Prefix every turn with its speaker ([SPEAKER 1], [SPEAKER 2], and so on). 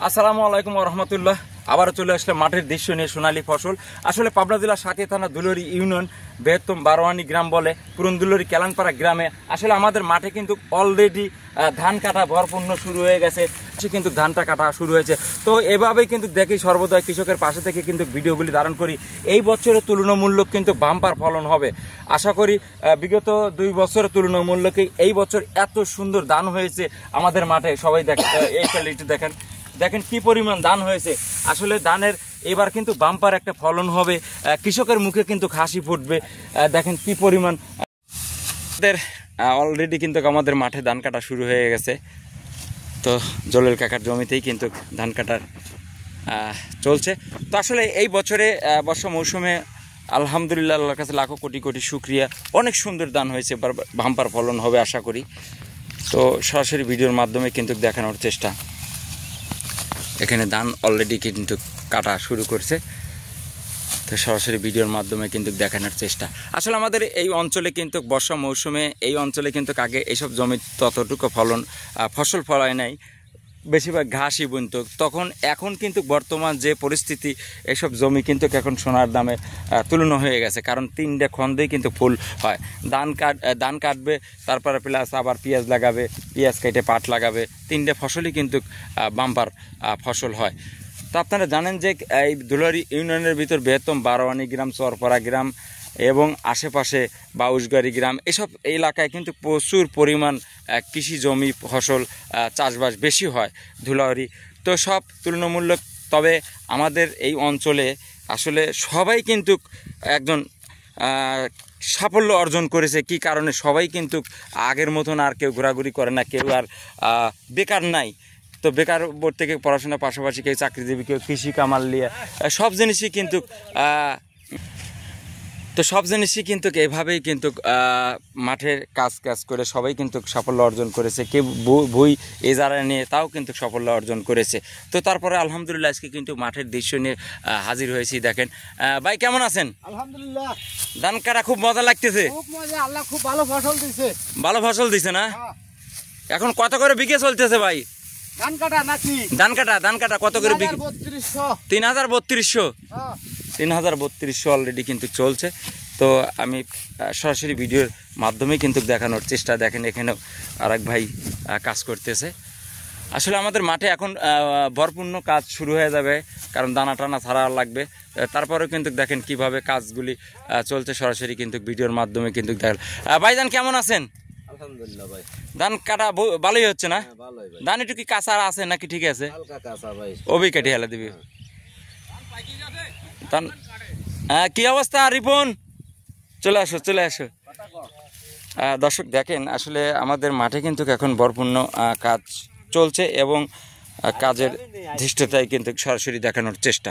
[SPEAKER 1] আসসালামু আলাইকুম ওয়া রাহমাতুল্লাহ। আবার চলে আসলে মাঠের দৃশ্য নিয়ে সোনালী ফসল। আসলে পাবনা জেলার সাথে থানা দুলুরি ইউনিয়ন বৃহত্তম বারোয়ানি গ্রাম বলে পুরন্দুলুরি কেলানপাড়া গ্রামে আসলে আমাদের মাঠে কিন্তু অলরেডি ধান কাটা ভরপূর্ণ শুরু হয়ে গেছে, কিন্তু ধানটা কাটা শুরু হয়েছে। তো এভাবেই কিন্তু দেখি সর্বদা কৃষকের পাশে থেকে কিন্তু ভিডিওগুলি ধারণ করি। এই বছরের তুলনামূলক কিন্তু বাম্পার ফলন হবে আশা করি। বিগত 2 বছরের তুলনামূলকে এই বছর এত সুন্দর ধান হয়েছে আমাদের মাঠে। সবাই দেখেন, এই একটু দেখেন দেখেন কি পরিমাণ ধান হয়েছে। আসলে ধানের এবার কিন্তু বাম্পার একটা ফলন হবে, কৃষকের মুখে কিন্তু হাসি ফুটবে। দেখেন কি পরিমাণ অলরেডি কিন্তু আমাদের মাঠে ধান কাটা শুরু হয়ে গেছে। তো জলের কাকার জমিতেই কিন্তু ধান কাটার চলছে। তো আসলে এই বছরে বর্ষা মৌসুমে আলহামদুলিল্লাহ আল্লাহর কাছে লাখো কোটি কোটি শুকরিয়া, অনেক সুন্দর ধান হয়েছে, বাম্পার ফলন হবে আশা করি। তো সরাসরি ভিডিওর মাধ্যমে কিন্তু দেখানোর চেষ্টা। এখানে ধান অলরেডি কিন্তু কাটা শুরু করছে, তো সরাসরি ভিডিওর মাধ্যমে কিন্তু দেখানোর চেষ্টা। আসলে আমাদের এই অঞ্চলে কিন্তু বর্ষা মৌসুমে এই অঞ্চলে কিন্তু আগে এইসব জমি ততটুকু ফসল ফলায় নাই, বেশিরভাগ ঘাসই বুনতো তখন। এখন কিন্তু বর্তমান যে পরিস্থিতি, এইসব জমি কিন্তু এখন সোনার দামে তুলনা হয়ে গেছে, কারণ 3টে খন্দেই কিন্তু ফুল হয়। ধান কাটবে, তারপরে প্লাস আবার পেঁয়াজ লাগাবে, পেঁয়াজ কেটে পাট লাগাবে, 3টে ফসলই কিন্তু বাম্পার ফসল হয়। তো আপনারা জানেন যে এই দুলারি ইউনিয়নের ভিতর বৃহত্তম বারোয়ানি গ্রাম, চরপাড়া গ্রাম এবং আশেপাশে বাউশগাড়ি গ্রাম, এসব এলাকায় কিন্তু প্রচুর পরিমাণ কৃষি জমি ফসল চাষবাস বেশি হয় ধুলাউড়ি। তো সব তুলনামূলক, তবে আমাদের এই অঞ্চলে আসলে সবাই কিন্তু একজন সাফল্য অর্জন করেছে। কি কারণে? সবাই কিন্তু আগের মতন আর কেউ ঘোরাঘুরি করে না, কেউ আর বেকার নাই। তো বেকার বোর্ড থেকে পড়াশোনার পাশাপাশি কেউ চাকরিজীবী, কেউ কৃষি কামাল নিয়ে সব জিনিসই কিন্তু এভাবেই কিন্তু মাঠের কাজ করে সবাই কিন্তু সাফল্য অর্জন করেছে। কেউ বই এজারা নিয়ে তাও কিন্তু সাফল্য অর্জন করেছে। তো তারপরে আলহামদুলিল্লাহ আজকে কিন্তু মাঠের দৃশ্য নিয়ে হাজির হয়েছি। দেখেন ভাই কেমন আছেন?
[SPEAKER 2] আলহামদুলিল্লাহ,
[SPEAKER 1] ধান কাটা খুব মজা লাগতেছে।
[SPEAKER 2] খুব মজা, আল্লাহ খুব ভালো ফসল দিছে।
[SPEAKER 1] ভালো ফসল দিছে না? এখন কত করে বিঘে চলতেছে ভাই
[SPEAKER 2] ধান কাটা নাকি?
[SPEAKER 1] ধান কাটা কত করে বিঘে?
[SPEAKER 2] 3200।
[SPEAKER 1] 3200 অলরেডি কিন্তু চলছে। তো আমি সরাসরি ভিডিওর মাধ্যমে কিন্তু দেখানোর চেষ্টা। দেখেন এখানেও আরেক ভাই কাজ করতেছে। আসলে আমাদের মাঠে এখন ভরপূর্ণ কাজ শুরু হয়ে যাবে, কারণ দানা টানা ছাড়া লাগবে। তারপরেও কিন্তু দেখেন কিভাবে কাজগুলি চলছে, সরাসরি কিন্তু ভিডিওর মাধ্যমে কিন্তু দেখেন। ভাইজান কেমন আছেন?
[SPEAKER 2] আলহামদুলিল্লাহ ভাই,
[SPEAKER 1] ধান কাটা ভালোই হচ্ছে না?
[SPEAKER 2] ভালোই ভাই।
[SPEAKER 1] ধান একটু কি কাঁচা আছে নাকি ঠিক আছে?
[SPEAKER 2] হালকা কাঁচা ভাই,
[SPEAKER 1] ওবি কেটে হেলা দিবি। ধান কি অবস্থা রিপন? চলে আসো। দর্শক দেখেন আসলে আমাদের মাঠে কিন্তু এখন ভরপূর্ণ কাজ চলছে এবং কাজের ধৃষ্টতায় কিন্তু সরাসরি দেখানোর চেষ্টা।